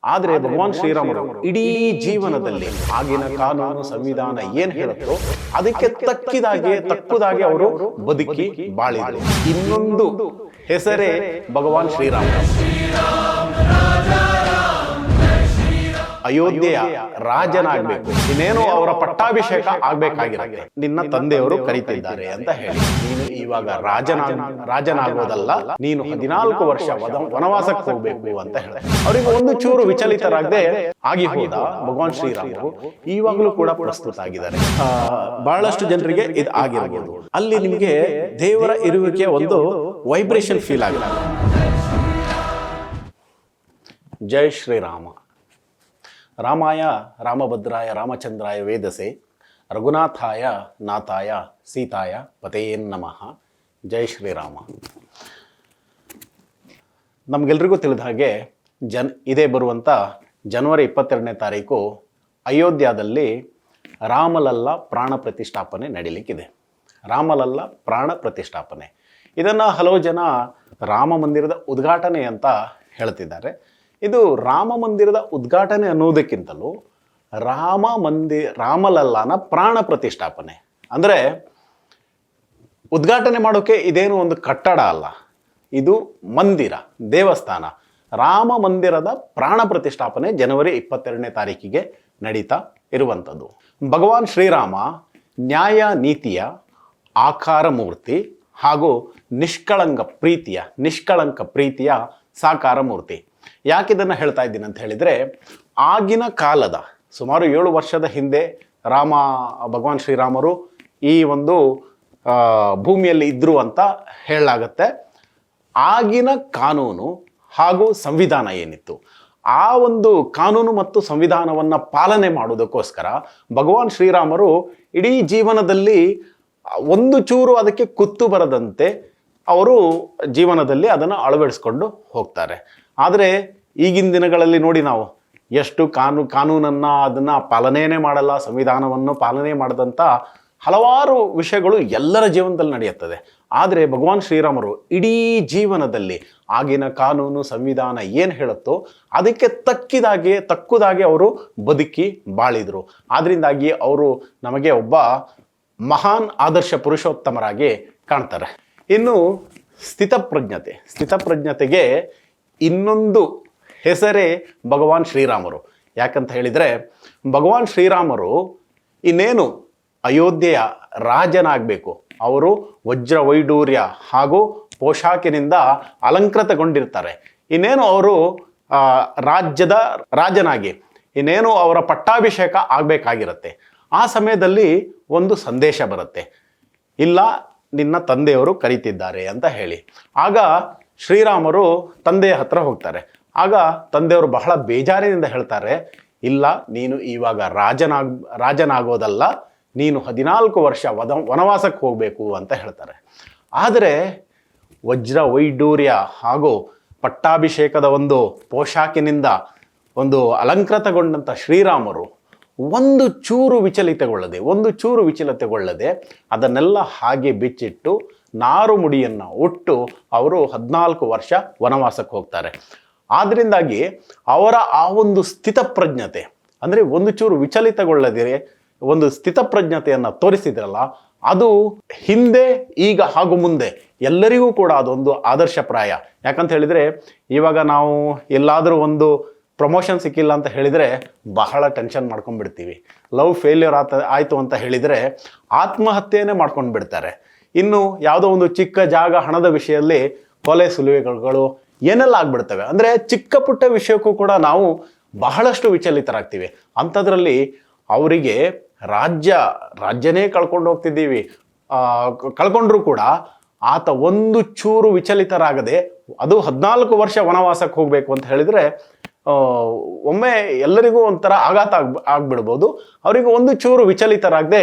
ಆದರೆ ಭಗವಾನ್ ಶ್ರೀರಾಮರು ಇಡೀ ಜೀವನದಲ್ಲಿ ಆಗಿನ ಕಾನೂನು ಸಂವಿಧಾನ ಏನ್ ಹೇಳುತ್ತೋ ಅದಕ್ಕೆ ತಕ್ಕುದಾಗೆ ಅವರು ಬದುಕಿ ಬಾಳಿದರು. ಇನ್ನೊಂದು ಹೆಸರೇ ಭಗವಾನ್ ಶ್ರೀರಾಮ. ಅಯೋಧ್ಯೆಯ ರಾಜನಾಗಬೇಕು, ಇನ್ನೇನು ಅವರ ಪಟ್ಟಾಭಿಷೇಕ ಆಗ್ಬೇಕಾಗಿರುತ್ತೆ. ನಿನ್ನ ತಂದೆಯವರು ಕರೀತಿದ್ದಾರೆ ಅಂತ ಹೇಳಿ ನೀನು ಇವಾಗ ರಾಜನಾಗೋದಲ್ಲ, ನೀನು 14 ವರ್ಷ ವನವಾಸಕ್ಕೆ ಹೋಗ್ಬೇಕು ಅಂತ ಹೇಳಿ ಅವರಿಗೆ ಒಂದು ಚೂರು ವಿಚಲಿತರಾಗದೆ ಆಗಿ ಹೋದ ಭಗವಾನ್ ಶ್ರೀರಾಮರು ಇವಾಗಲೂ ಕೂಡ ಪ್ರಸ್ತುತ ಆಗಿದ್ದಾರೆ. ಬಹಳಷ್ಟು ಜನರಿಗೆ ಇದು ಆಗಿರಬಹುದು. ಅಲ್ಲಿ ನಿಮಗೆ ದೇವರ ಇರುವಿಕೆಯ ಒಂದು ವೈಬ್ರೇಷನ್ ಫೀಲ್ ಆಗಿದೆ. ಜೈ ಶ್ರೀರಾಮ. ರಾಮಾಯ ರಾಮಭದ್ರಾಯ ರಾಮಚಂದ್ರಾಯ ವೇದಸೆ ರಘುನಾಥಾಯ ನಾಥಾಯ ಸೀತಾಯ ಪತೇನ್ ನಮಃ. ಜೈ ಶ್ರೀರಾಮ. ನಮಗೆಲ್ರಿಗೂ ತಿಳಿದ ಹಾಗೆ ಇದೇ ಬರುವಂಥ ಜನವರಿ 22ನೇ ತಾರೀಕು ಅಯೋಧ್ಯದಲ್ಲಿ ರಾಮಲಲ್ಲ ಪ್ರಾಣ ಪ್ರತಿಷ್ಠಾಪನೆ ನಡೀಲಿಕ್ಕಿದೆ. ರಾಮಲಲ್ಲ ಪ್ರಾಣ ಪ್ರತಿಷ್ಠಾಪನೆ, ಇದನ್ನು ಹಲವು ಜನ ರಾಮ ಮಂದಿರದ ಉದ್ಘಾಟನೆ ಅಂತ ಹೇಳ್ತಿದ್ದಾರೆ. ಇದು ರಾಮ ಮಂದಿರದ ಉದ್ಘಾಟನೆ ಅನ್ನೋದಕ್ಕಿಂತಲೂ ರಾಮಲಲ್ಲನ ಪ್ರಾಣ ಪ್ರತಿಷ್ಠಾಪನೆ. ಅಂದರೆ ಉದ್ಘಾಟನೆ ಮಾಡೋಕೆ ಇದೇನು ಒಂದು ಕಟ್ಟಡ ಅಲ್ಲ, ಇದು ಮಂದಿರ, ದೇವಸ್ಥಾನ. ರಾಮ ಮಂದಿರದ ಪ್ರಾಣ ಪ್ರತಿಷ್ಠಾಪನೆ ಜನವರಿ 22ನೇ ತಾರೀಕಿಗೆ ನಡೀತಾ ಇರುವಂಥದ್ದು. ಭಗವಾನ್ ಶ್ರೀರಾಮ ನ್ಯಾಯ ನೀತಿಯ ಆಕಾರ ಮೂರ್ತಿ ಹಾಗೂ ನಿಷ್ಕಳಂಕ ಪ್ರೀತಿಯ ಸಾಕಾರ ಮೂರ್ತಿ. ಯಾಕಿದನ್ನು ಹೇಳ್ತಾ ಇದ್ದೀನಿ ಅಂತ ಹೇಳಿದರೆ, ಆಗಿನ ಕಾಲದ ಸುಮಾರು 7 ವರ್ಷದ ಹಿಂದೆ ಭಗವಾನ್ ಶ್ರೀರಾಮರು ಈ ಒಂದು ಭೂಮಿಯಲ್ಲಿ ಇದ್ದರು ಅಂತ ಹೇಳಲಾಗತ್ತೆ. ಆಗಿನ ಕಾನೂನು ಹಾಗೂ ಸಂವಿಧಾನ ಏನಿತ್ತು, ಆ ಒಂದು ಕಾನೂನು ಮತ್ತು ಸಂವಿಧಾನವನ್ನು ಪಾಲನೆ ಮಾಡುವುದಕ್ಕೋಸ್ಕರ ಭಗವಾನ್ ಶ್ರೀರಾಮರು ಇಡೀ ಜೀವನದಲ್ಲಿ ಒಂದು ಚೂರು ಅದಕ್ಕೆ ಕುತ್ತು ಬರದಂತೆ ಅವರು ಜೀವನದಲ್ಲಿ ಅದನ್ನು ಅಳವಡಿಸ್ಕೊಂಡು ಹೋಗ್ತಾರೆ. ಆದರೆ ಈಗಿನ ದಿನಗಳಲ್ಲಿ ನೋಡಿ, ನಾವು ಎಷ್ಟು ಕಾನೂನನ್ನು ಅದನ್ನು ಪಾಲನೆಯೇ ಮಾಡಲ್ಲ, ಸಂವಿಧಾನವನ್ನು ಪಾಲನೆ ಮಾಡದಂಥ ಹಲವಾರು ವಿಷಯಗಳು ಎಲ್ಲರ ಜೀವನದಲ್ಲಿ ನಡೆಯುತ್ತದೆ. ಆದರೆ ಭಗವಾನ್ ಶ್ರೀರಾಮರು ಇಡೀ ಜೀವನದಲ್ಲಿ ಆಗಿನ ಕಾನೂನು ಸಂವಿಧಾನ ಏನು ಹೇಳುತ್ತೋ ಅದಕ್ಕೆ ತಕ್ಕುದಾಗೆ ಅವರು ಬದುಕಿ ಬಾಳಿದರು. ಆದ್ದರಿಂದಾಗಿ ಅವರು ನಮಗೆ ಒಬ್ಬ ಮಹಾನ್ ಆದರ್ಶ ಪುರುಷೋತ್ತಮರಾಗಿ ಕಾಣ್ತಾರೆ. ಇನ್ನು ಸ್ಥಿತಪ್ರಜ್ಞತೆಗೆ ಇನ್ನೊಂದು ಹೆಸರೇ ಭಗವಾನ್ ಶ್ರೀರಾಮರು. ಯಾಕಂತ ಹೇಳಿದರೆ, ಭಗವಾನ್ ಶ್ರೀರಾಮರು ಇನ್ನೇನು ಅಯೋಧ್ಯೆಯ ರಾಜನಾಗಬೇಕು, ಅವರು ವಜ್ರ ವೈಡೂರ್ಯ ಹಾಗೂ ಪೋಷಾಕಿನಿಂದ ಅಲಂಕೃತಗೊಂಡಿರ್ತಾರೆ. ಇನ್ನೇನು ಅವರು ರಾಜ್ಯದ ರಾಜನಾಗಿ ಇನ್ನೇನು ಅವರ ಪಟ್ಟಾಭಿಷೇಕ ಆಗಬೇಕಾಗಿರುತ್ತೆ. ಆ ಸಮಯದಲ್ಲಿ ಒಂದು ಸಂದೇಶ ಬರುತ್ತೆ, ಇಲ್ಲ ನಿನ್ನ ತಂದೆಯವರು ಕರೀತಿದ್ದಾರೆ ಅಂತ ಹೇಳಿ. ಆಗ ಶ್ರೀರಾಮರು ತಂದೆಯ ಹತ್ರ ಹೋಗ್ತಾರೆ. ಆಗ ತಂದೆಯವರು ಬಹಳ ಬೇಜಾರಿನಿಂದ ಹೇಳ್ತಾರೆ, ಇಲ್ಲ ನೀನು ಇವಾಗ ರಾಜನಾಗೋದಲ್ಲ, ನೀನು 14 ವರ್ಷ ವನವಾಸಕ್ಕೆ ಹೋಗಬೇಕು ಅಂತ ಹೇಳ್ತಾರೆ. ಆದರೆ ವಜ್ರ ವೈಡೂರ್ಯ ಹಾಗೂ ಪಟ್ಟಾಭಿಷೇಕದ ಒಂದು ಪೋಷಾಕಿನಿಂದ ಒಂದು ಅಲಂಕೃತಗೊಂಡಂಥ ಶ್ರೀರಾಮರು ಒಂದು ಚೂರು ವಿಚಲಿತಗೊಳ್ಳದೆ ಅದನ್ನೆಲ್ಲ ಹಾಗೆ ಬಿಚ್ಚಿಟ್ಟು ನಾರು ಮುಡಿಯನ್ನು ಉಟ್ಟು ಅವರು 14 ವರ್ಷ ವನವಾಸಕ್ಕೆ ಹೋಗ್ತಾರೆ. ಆದ್ದರಿಂದಾಗಿ ಅವರ ಆ ಒಂದು ಸ್ಥಿತಪ್ರಜ್ಞತೆ, ಅಂದರೆ ಒಂದು ಚೂರು ವಿಚಲಿತಗೊಳ್ಳದಿರೆ ಒಂದು ಸ್ಥಿತಪ್ರಜ್ಞತೆಯನ್ನು ತೋರಿಸಿದ್ರಲ್ಲ, ಅದು ಹಿಂದೆ ಈಗ ಹಾಗೂ ಮುಂದೆ ಎಲ್ಲರಿಗೂ ಕೂಡ ಅದೊಂದು ಆದರ್ಶಪ್ರಾಯ. ಯಾಕಂತ ಹೇಳಿದರೆ, ಇವಾಗ ನಾವು ಎಲ್ಲಾದರೂ ಒಂದು ಪ್ರಮೋಷನ್ ಸಿಕ್ಕಿಲ್ಲ ಅಂತ ಹೇಳಿದರೆ ಬಹಳ ಟೆನ್ಷನ್ ಮಾಡ್ಕೊಂಡ್ಬಿಡ್ತೀವಿ. ಲವ್ ಫೇಲ್ಯೂರ್ ಆಯಿತು ಅಂತ ಹೇಳಿದರೆ ಆತ್ಮಹತ್ಯೆನೇ ಮಾಡ್ಕೊಂಡು ಬಿಡ್ತಾರೆ. ಇನ್ನು ಯಾವುದೋ ಒಂದು ಚಿಕ್ಕ ಜಾಗ, ಹಣದ ವಿಷಯದಲ್ಲಿ ಕೊಲೆ ಸುಲಿಗೆಗಳು ಏನೆಲ್ಲ ಆಗ್ಬಿಡ್ತವೆ. ಅಂದರೆ ಚಿಕ್ಕ ಪುಟ್ಟ ವಿಷಯಕ್ಕೂ ಕೂಡ ನಾವು ಬಹಳಷ್ಟು ವಿಚಲಿತರಾಗ್ತೀವಿ. ಅಂಥದ್ರಲ್ಲಿ ಅವರಿಗೆ ರಾಜ್ಯನೇ ಕಳ್ಕೊಂಡು ಹೋಗ್ತಿದ್ದೀವಿ, ಕಳ್ಕೊಂಡ್ರೂ ಕೂಡ ಆತ ಒಂದು ಚೂರು ವಿಚಲಿತರಾಗದೆ, ಅದು 14 ವರ್ಷ ವನವಾಸಕ್ಕೆ ಹೋಗಬೇಕು ಅಂತ ಹೇಳಿದರೆ ಒಮ್ಮೆ ಎಲ್ಲರಿಗೂ ಒಂಥರ ಆಘಾತ ಆಗ್ಬಿಡ್ಬೋದು. ಅವರಿಗೆ ಒಂದು ಚೂರು ವಿಚಲಿತರಾಗದೆ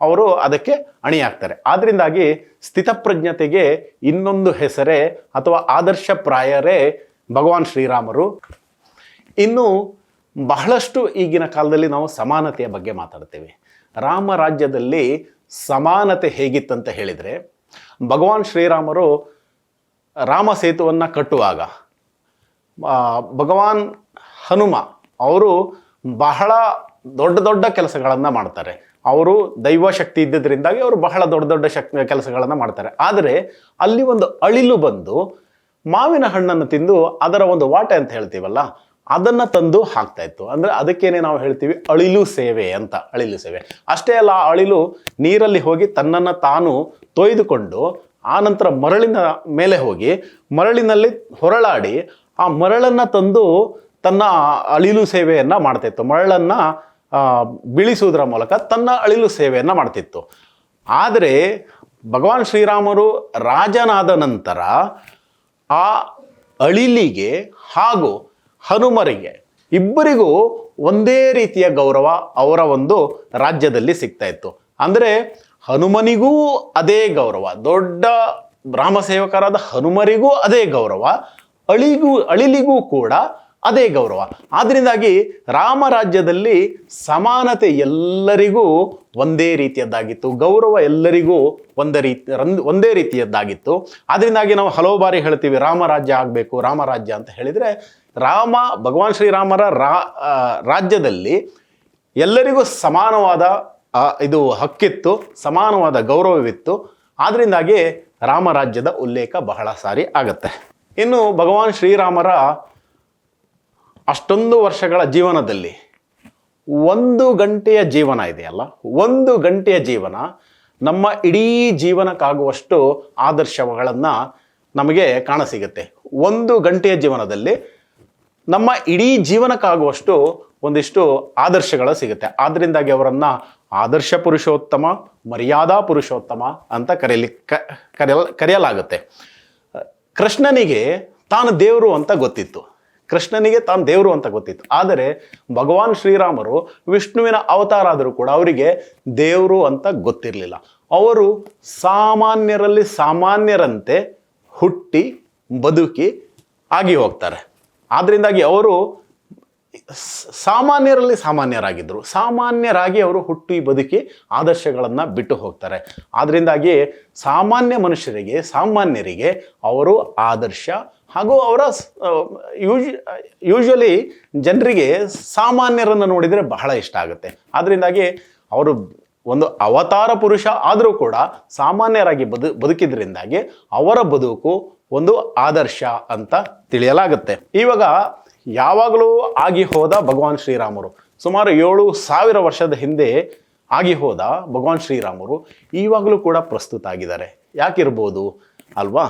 ಅವರು ಅದಕ್ಕೆ ಅಣಿಯಾಗ್ತಾರೆ. ಆದ್ದರಿಂದಾಗಿ ಸ್ಥಿತಪ್ರಜ್ಞತೆಗೆ ಇನ್ನೊಂದು ಹೆಸರೇ ಅಥವಾ ಆದರ್ಶಪ್ರಾಯರೇ ಭಗವಾನ್ ಶ್ರೀರಾಮರು. ಇನ್ನು ಬಹಳಷ್ಟು ಈಗಿನ ಕಾಲದಲ್ಲಿ ನಾವು ಸಮಾನತೆಯ ಬಗ್ಗೆ ಮಾತಾಡ್ತೇವೆ. ರಾಮ ರಾಜ್ಯದಲ್ಲಿ ಸಮಾನತೆ ಹೇಗಿತ್ತಂತ ಹೇಳಿದರೆ, ಭಗವಾನ್ ಶ್ರೀರಾಮರು ರಾಮ ಸೇತುವನ್ನು ಕಟ್ಟುವಾಗ ಭಗವಾನ್ ಹನುಮ ಅವರು ಬಹಳ ದೊಡ್ಡ ದೊಡ್ಡ ಕೆಲಸಗಳನ್ನು ಮಾಡ್ತಾರೆ. ಅವರು ದೈವ ಶಕ್ತಿ ಇದ್ದಿದ್ದರಿಂದಾಗಿ ಅವರು ಬಹಳ ದೊಡ್ಡ ದೊಡ್ಡ ಕೆಲಸಗಳನ್ನು ಮಾಡ್ತಾರೆ. ಆದರೆ ಅಲ್ಲಿ ಒಂದು ಅಳಿಲು ಬಂದು ಮಾವಿನ ಹಣ್ಣನ್ನು ತಿಂದು ಅದರ ಒಂದು ವಾಟೆ ಅಂತ ಹೇಳ್ತೀವಲ್ಲ, ಅದನ್ನು ತಂದು ಹಾಕ್ತಾ ಇತ್ತು. ಅಂದರೆ ಅದಕ್ಕೇನೆ ನಾವು ಹೇಳ್ತೀವಿ ಅಳಿಲು ಸೇವೆ ಅಂತ. ಅಳಿಲು ಸೇವೆ ಅಷ್ಟೇ ಅಲ್ಲ, ಆ ಅಳಿಲು ನೀರಲ್ಲಿ ಹೋಗಿ ತನ್ನನ್ನು ತಾನು ತೊಯ್ದುಕೊಂಡು ಆ ನಂತರ ಮರಳಿನ ಮೇಲೆ ಹೋಗಿ ಮರಳಿನಲ್ಲಿ ಹೊರಳಾಡಿ ಆ ಮರಳನ್ನು ತಂದು ತನ್ನ ಅಳಿಲು ಸೇವೆಯನ್ನು ಮಾಡ್ತಾಯಿತ್ತು. ಮರಳನ್ನು ಬೀಳಿಸುವುದರ ಮೂಲಕ ತನ್ನ ಅಳಿಲು ಸೇವೆಯನ್ನು ಮಾಡ್ತಿತ್ತು. ಆದರೆ ಭಗವಾನ್ ಶ್ರೀರಾಮರು ರಾಜನಾದ ನಂತರ ಆ ಅಳಿಲಿಗೆ ಹಾಗೂ ಹನುಮರಿಗೆ ಇಬ್ಬರಿಗೂ ಒಂದೇ ರೀತಿಯ ಗೌರವ ಅವರ ಒಂದು ರಾಜ್ಯದಲ್ಲಿ ಸಿಗ್ತಾ ಇತ್ತು. ಅಂದರೆ ಹನುಮನಿಗೂ ಅದೇ ಗೌರವ, ದೊಡ್ಡ ರಾಮಸೇವಕರಾದ ಹನುಮರಿಗೂ ಅದೇ ಗೌರವ, ಅಳಿಲಿಗೂ ಕೂಡ ಅದೇ ಗೌರವ. ಆದ್ದರಿಂದಾಗಿ ರಾಮರಾಜ್ಯದಲ್ಲಿ ಸಮಾನತೆ ಎಲ್ಲರಿಗೂ ಒಂದೇ ರೀತಿಯದ್ದಾಗಿತ್ತು, ಗೌರವ ಎಲ್ಲರಿಗೂ ಒಂದೇ ರೀತಿಯದ್ದಾಗಿತ್ತು. ಆದ್ದರಿಂದಾಗಿ ನಾವು ಹಲವು ಬಾರಿ ಹೇಳ್ತೀವಿ ರಾಮರಾಜ್ಯ ಆಗಬೇಕು, ರಾಮರಾಜ್ಯ ಅಂತ ಹೇಳಿದರೆ, ಭಗವಾನ್ ಶ್ರೀರಾಮರ ರಾಜ್ಯದಲ್ಲಿ ಎಲ್ಲರಿಗೂ ಸಮಾನವಾದ ಇದು ಹಕ್ಕಿತ್ತು, ಸಮಾನವಾದ ಗೌರವವಿತ್ತು. ಆದ್ದರಿಂದಾಗಿ ರಾಮರಾಜ್ಯದ ಉಲ್ಲೇಖ ಬಹಳ ಸಾರಿ ಆಗತ್ತೆ. ಇನ್ನು ಭಗವಾನ್ ಶ್ರೀರಾಮರ ಅಷ್ಟೊಂದು ವರ್ಷಗಳ ಜೀವನದಲ್ಲಿ 1 ಗಂಟೆಯ ಜೀವನ ಇದೆಯಲ್ಲ, 1 ಗಂಟೆಯ ಜೀವನ ನಮ್ಮ ಇಡೀ ಜೀವನಕ್ಕಾಗುವಷ್ಟು ಆದರ್ಶಗಳನ್ನು ನಮಗೆ ಕಾಣಸಿಗುತ್ತೆ. 1 ಗಂಟೆಯ ಜೀವನದಲ್ಲಿ ನಮ್ಮ ಇಡೀ ಜೀವನಕ್ಕಾಗುವಷ್ಟು ಒಂದಿಷ್ಟು ಆದರ್ಶಗಳು ಸಿಗುತ್ತೆ. ಆದ್ದರಿಂದಾಗಿ ಅವರನ್ನು ಆದರ್ಶ ಪುರುಷೋತ್ತಮ, ಮರ್ಯಾದಾ ಪುರುಷೋತ್ತಮ ಅಂತ ಕರೆಯಲಾಗುತ್ತೆ. ಕೃಷ್ಣನಿಗೆ ತಾನು ದೇವರು ಅಂತ ಗೊತ್ತಿತ್ತು. ಆದರೆ ಭಗವಾನ್ ಶ್ರೀರಾಮರು ವಿಷ್ಣುವಿನ ಅವತಾರ ಆದರೂ ಕೂಡ ಅವರಿಗೆ ದೇವರು ಅಂತ ಗೊತ್ತಿರಲಿಲ್ಲ. ಅವರು ಸಾಮಾನ್ಯರಲ್ಲಿ ಸಾಮಾನ್ಯರಂತೆ ಹುಟ್ಟಿ ಬದುಕಿ ಆಗಿ ಹೋಗ್ತಾರೆ. ಆದ್ದರಿಂದಾಗಿ ಅವರು ಸಾಮಾನ್ಯರಲ್ಲಿ ಸಾಮಾನ್ಯರಾಗಿದ್ದರು. ಸಾಮಾನ್ಯರಾಗಿ ಅವರು ಹುಟ್ಟಿ ಬದುಕಿ ಆದರ್ಶಗಳನ್ನು ಬಿಟ್ಟು ಹೋಗ್ತಾರೆ. ಆದ್ದರಿಂದಾಗಿ ಸಾಮಾನ್ಯ ಮನುಷ್ಯರಿಗೆ, ಸಾಮಾನ್ಯರಿಗೆ ಅವರು ಆದರ್ಶ. ಹಾಗೂ ಅವರ ಯೂಶ್ವಲಿ ಜನರಿಗೆ ಸಾಮಾನ್ಯರನ್ನು ನೋಡಿದರೆ ಬಹಳ ಇಷ್ಟ ಆಗುತ್ತೆ. ಆದ್ದರಿಂದಾಗಿ ಅವರು ಒಂದು ಅವತಾರ ಪುರುಷ ಆದರೂ ಕೂಡ ಸಾಮಾನ್ಯರಾಗಿ ಬದುಕಿದ್ರಿಂದಾಗಿ ಅವರ ಬದುಕು ಒಂದು ಆದರ್ಶ ಅಂತ ತಿಳಿಯಲಾಗುತ್ತೆ. ಇವಾಗ ಯಾವಾಗಲೂ ಆಗಿ ಹೋದ ಭಗವಾನ್ ಶ್ರೀರಾಮರು, ಸುಮಾರು 7,000 ವರ್ಷದ ಹಿಂದೆ ಆಗಿ ಹೋದ ಭಗವಾನ್ ಶ್ರೀರಾಮರು ಈವಾಗಲೂ ಕೂಡ ಪ್ರಸ್ತುತ ಆಗಿದ್ದಾರೆ. ಯಾಕಿರ್ಬೋದು ಅಲ್ವಾ?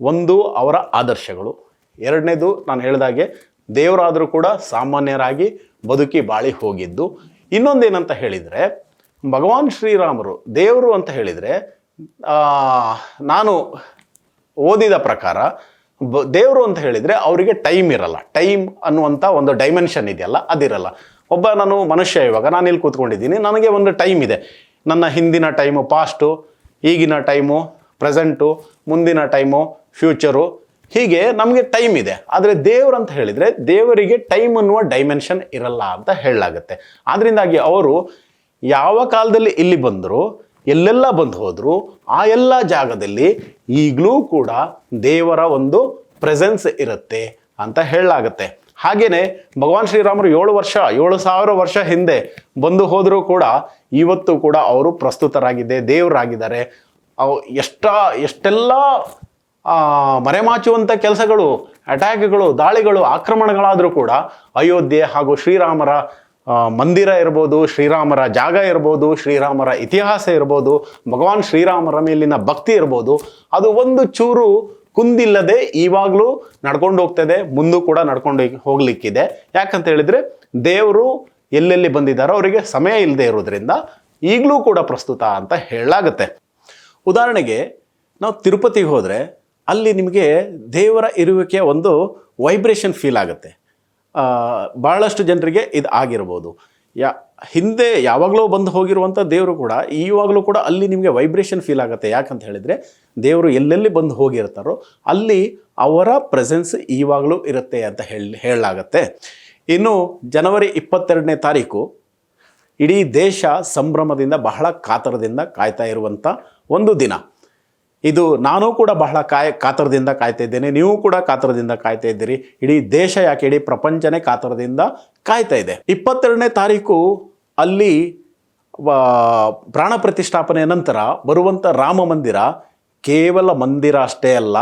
ಒಂದು ಅವರ ಆದರ್ಶಗಳು, ಎರಡನೇದು ನಾನು ಹೇಳಿದಾಗೆ ದೇವರಾದರೂ ಕೂಡ ಸಾಮಾನ್ಯರಾಗಿ ಬದುಕಿ ಬಾಳಿ ಹೋಗಿದ್ದು. ಇನ್ನೊಂದೇನಂತ ಹೇಳಿದರೆ, ಭಗವಾನ್ ಶ್ರೀರಾಮರು ದೇವರು ಅಂತ ಹೇಳಿದರೆ, ನಾನು ಓದಿದ ಪ್ರಕಾರ ದೇವರು ಅಂತ ಹೇಳಿದರೆ ಅವರಿಗೆ ಟೈಮ್ ಇರಲ್ಲ. ಟೈಮ್ ಅನ್ನುವಂಥ ಒಂದು ಡೈಮೆನ್ಷನ್ ಇದೆಯಲ್ಲ, ಅದಿರಲ್ಲ. ನಾನು ಮನುಷ್ಯ, ಇವಾಗ ನಾನು ಇಲ್ಲಿ ಕೂತ್ಕೊಂಡಿದ್ದೀನಿ, ನನಗೆ ಒಂದು ಟೈಮ್ ಇದೆ. ನನ್ನ ಹಿಂದಿನ ಟೈಮು ಪಾಸ್ಟು, ಈಗಿನ ಟೈಮು ಪ್ರೆಸೆಂಟು, ಮುಂದಿನ ಟೈಮು ಫ್ಯೂಚರು, ಹೀಗೆ ನಮಗೆ ಟೈಮ್ ಇದೆ. ಆದರೆ ದೇವರು ಅಂತ ಹೇಳಿದರೆ ದೇವರಿಗೆ ಟೈಮ್ ಅನ್ನುವ ಡೈಮೆನ್ಷನ್ ಇರಲ್ಲ ಅಂತ ಹೇಳಲಾಗುತ್ತೆ. ಆದ್ದರಿಂದಾಗಿ ಅವರು ಯಾವ ಕಾಲದಲ್ಲಿ ಇಲ್ಲಿ ಬಂದರು, ಎಲ್ಲೆಲ್ಲ ಬಂದು ಹೋದರು, ಆ ಎಲ್ಲ ಜಾಗದಲ್ಲಿ ಈಗಲೂ ಕೂಡ ದೇವರ ಒಂದು ಪ್ರೆಸೆನ್ಸ್ ಇರುತ್ತೆ ಅಂತ ಹೇಳಲಾಗುತ್ತೆ. ಹಾಗೆಯೇ ಭಗವಾನ್ ಶ್ರೀರಾಮರು 7,000 ವರ್ಷ ಹಿಂದೆ ಬಂದು ಹೋದರೂ ಕೂಡ ಇವತ್ತು ಕೂಡ ಅವರು ಪ್ರಸ್ತುತರಾಗಿದೆ, ದೇವರಾಗಿದ್ದಾರೆ. ಎಷ್ಟೆಲ್ಲ ಮರೆಮಾಚುವಂಥ ಕೆಲಸಗಳು, ಅಟ್ಯಾಕ್ಗಳು, ದಾಳಿಗಳು, ಆಕ್ರಮಣಗಳಾದರೂ ಕೂಡ ಅಯೋಧ್ಯೆ ಹಾಗೂ ಶ್ರೀರಾಮರ ಮಂದಿರ ಇರ್ಬೋದು, ಶ್ರೀರಾಮರ ಜಾಗ ಇರ್ಬೋದು, ಶ್ರೀರಾಮರ ಇತಿಹಾಸ ಇರ್ಬೋದು, ಭಗವಾನ್ ಶ್ರೀರಾಮರ ಮೇಲಿನ ಭಕ್ತಿ ಇರ್ಬೋದು, ಅದು ಒಂದು ಚೂರು ಕುಂದಿಲ್ಲದೆ ಇವಾಗಲೂ ನಡ್ಕೊಂಡು ಹೋಗ್ತದೆ, ಮುಂದೂ ಕೂಡ ನಡ್ಕೊಂಡು ಹೋಗ್ಲಿಕ್ಕಿದೆ. ಯಾಕಂತ ಹೇಳಿದರೆ ದೇವರು ಎಲ್ಲೆಲ್ಲಿ ಬಂದಿದ್ದಾರೋ ಅವರಿಗೆ ಸಮಯ ಇಲ್ಲದೆ ಇರೋದ್ರಿಂದ ಈಗಲೂ ಕೂಡ ಪ್ರಸ್ತುತ ಅಂತ ಹೇಳಲಾಗುತ್ತೆ. ಉದಾಹರಣೆಗೆ ನಾವು ತಿರುಪತಿಗೆ ಹೋದರೆ ಅಲ್ಲಿ ನಿಮಗೆ ದೇವರ ಇರುವಿಕೆಯ ಒಂದು ವೈಬ್ರೇಷನ್ ಫೀಲ್ ಆಗುತ್ತೆ. ಭಾಳಷ್ಟು ಜನರಿಗೆ ಇದು ಆಗಿರ್ಬೋದು. ಹಿಂದೆ ಯಾವಾಗಲೂ ಬಂದು ಹೋಗಿರುವಂಥ ದೇವರು ಕೂಡ ಈವಾಗಲೂ ಕೂಡ ಅಲ್ಲಿ ನಿಮಗೆ ವೈಬ್ರೇಷನ್ ಫೀಲ್ ಆಗುತ್ತೆ. ಯಾಕಂತ ಹೇಳಿದರೆ ದೇವರು ಎಲ್ಲೆಲ್ಲಿ ಬಂದು ಹೋಗಿರ್ತಾರೋ ಅಲ್ಲಿ ಅವರ ಪ್ರೆಸೆನ್ಸ್ ಈವಾಗಲೂ ಇರುತ್ತೆ ಅಂತ ಹೇಳಲಾಗತ್ತೆ. ಇನ್ನು ಜನವರಿ 22ನೇ ತಾರೀಕು ಇಡೀ ದೇಶ ಸಂಭ್ರಮದಿಂದ, ಬಹಳ ಕಾತರದಿಂದ ಕಾಯ್ತಾ ಇರುವಂಥ ಒಂದು ದಿನ. ಇದು ನಾನು ಕೂಡ ಬಹಳ ಕಾತರದಿಂದ ಕಾಯ್ತಾ ಇದ್ದೇನೆ, ನೀವು ಕೂಡ ಕಾತರದಿಂದ ಕಾಯ್ತಾ ಇದ್ದೀರಿ. ಇಡೀ ದೇಶ ಯಾಕೆ ಇಡೀ ಪ್ರಪಂಚನೇ ಕಾತರದಿಂದ ಕಾಯ್ತಾ ಇದೆ. 22ನೇ ತಾರೀಕು ಅಲ್ಲಿ ಪ್ರಾಣ ಪ್ರತಿಷ್ಠಾಪನೆಯ ನಂತರ ಬರುವಂಥ ರಾಮ ಮಂದಿರ ಕೇವಲ ಮಂದಿರ ಅಷ್ಟೇ ಅಲ್ಲ,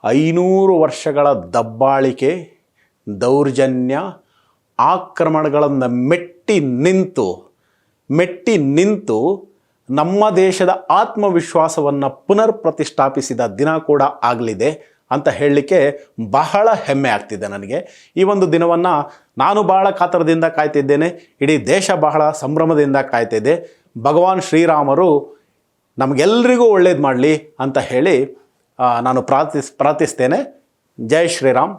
500 ವರ್ಷಗಳ ದಬ್ಬಾಳಿಕೆ, ದೌರ್ಜನ್ಯ, ಆಕ್ರಮಣಗಳನ್ನು ಮೆಟ್ಟಿ ನಿಂತು ನಮ್ಮ ದೇಶದ ಆತ್ಮವಿಶ್ವಾಸವನ್ನು ಪುನರ್ ಪ್ರತಿಷ್ಠಾಪಿಸಿದ ದಿನ ಕೂಡ ಆಗಲಿದೆ ಅಂತ ಹೇಳಲಿಕ್ಕೆ ಬಹಳ ಹೆಮ್ಮೆ ಆಗ್ತಿದೆ ನನಗೆ. ಈ ಒಂದು ದಿನವನ್ನು ನಾನು ಬಹಳ ಕಾತರದಿಂದ ಕಾಯ್ತಿದ್ದೇನೆ, ಇಡೀ ದೇಶ ಬಹಳ ಸಂಭ್ರಮದಿಂದ ಕಾಯ್ತಿದೆ. ಭಗವಾನ್ ಶ್ರೀರಾಮರು ನಮಗೆಲ್ಲರಿಗೂ ಒಳ್ಳೇದು ಮಾಡಲಿ ಅಂತ ಹೇಳಿ ನಾನು ಪ್ರಾರ್ಥಿಸ್ತೇನೆ. ಜೈ ಶ್ರೀರಾಮ್.